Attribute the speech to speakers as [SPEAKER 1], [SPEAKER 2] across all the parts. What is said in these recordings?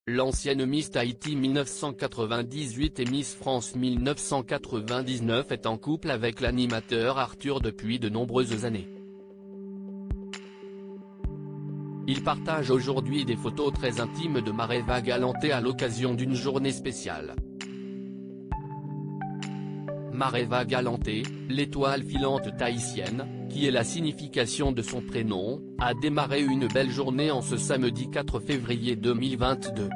[SPEAKER 1] L'ancienne Miss Tahiti 1998 et Miss France 1999 est en couple avec l'animateur Arthur depuis de nombreuses années. Il partage aujourd'hui des photos très intimes de Mareva Galante à l'occasion d'une journée spéciale. Mareva Galante, l'étoile filante tahitienne, qui est la signification de son prénom, a démarré une belle journée en ce samedi 4 février 2022.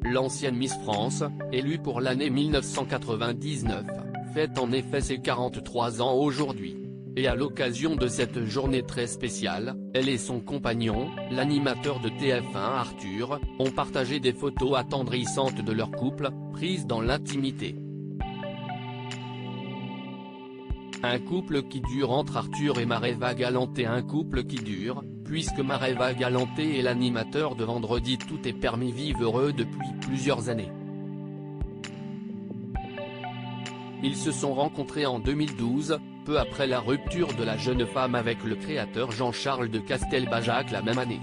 [SPEAKER 1] L'ancienne Miss France, élue pour l'année 1999, fête en effet ses 43 ans aujourd'hui. Et à l'occasion de cette journée très spéciale, elle et son compagnon, l'animateur de TF1 Arthur, ont partagé des photos attendrissantes de leur couple, prises dans l'intimité. Un couple qui dure entre Arthur et Mareva Galante. Un couple qui dure, puisque Mareva Galante est l'animateur de Vendredi Tout est permis vive heureux depuis plusieurs années. Ils se sont rencontrés en 2012, peu après la rupture de la jeune femme avec le créateur Jean-Charles de Castelbajac la même année.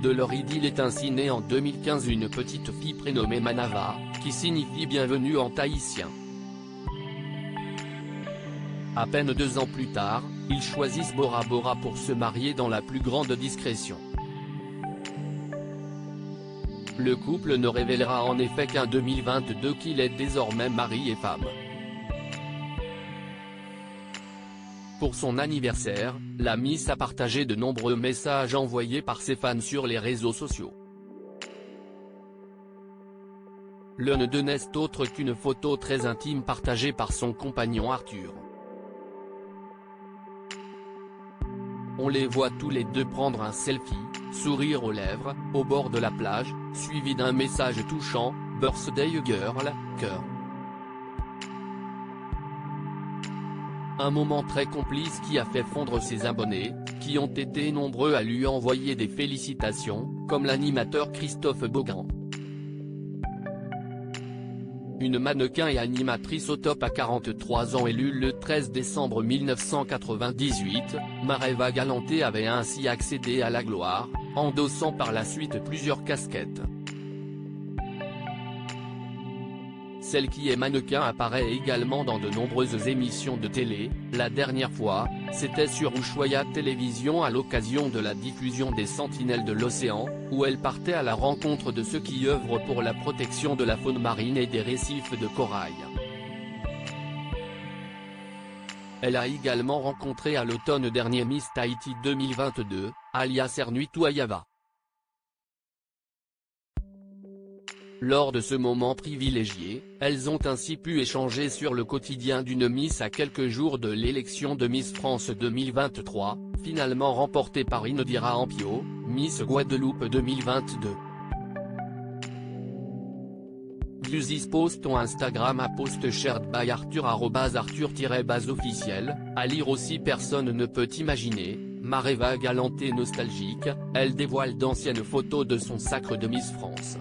[SPEAKER 1] De leur idylle est ainsi née en 2015 une petite fille prénommée Manava, qui signifie bienvenue en tahitien. À peine 2 ans plus tard, ils choisissent Bora Bora pour se marier dans la plus grande discrétion. Le couple ne révélera en effet qu'en 2022 qu'il est désormais mari et femme. Pour son anniversaire, la Miss a partagé de nombreux messages envoyés par ses fans sur les réseaux sociaux. L'un d'eux n'est autre qu'une photo très intime partagée par son compagnon Arthur. On les voit tous les deux prendre un selfie, sourire aux lèvres, au bord de la plage, suivi d'un message touchant, « Birthday girl, cœur ». Un moment très complice qui a fait fondre ses abonnés, qui ont été nombreux à lui envoyer des félicitations, comme l'animateur Christophe Beaugrand. Une mannequin et animatrice au top à 43 ans élue le 13 décembre 1998, Mareva Galante avait ainsi accédé à la gloire, endossant par la suite plusieurs casquettes. Celle qui est mannequin apparaît également dans de nombreuses émissions de télé, la dernière fois, c'était sur Ushuaïa Télévision à l'occasion de la diffusion des Sentinelles de l'Océan, où elle partait à la rencontre de ceux qui œuvrent pour la protection de la faune marine et des récifs de corail. Elle a également rencontré à l'automne dernier Miss Tahiti 2022, alias Ernuitu Ayava. Lors de ce moment privilégié, elles ont ainsi pu échanger sur le quotidien d'une Miss à quelques jours de l'élection de Miss France 2023, finalement remportée par Inodira Ampio, Miss Guadeloupe 2022. Views this post on Instagram à post shared by Arthur @Arthur-officiel, à lire aussi. Personne ne peut imaginer, Mareva Galante nostalgique, elle dévoile d'anciennes photos de son sacre de Miss France.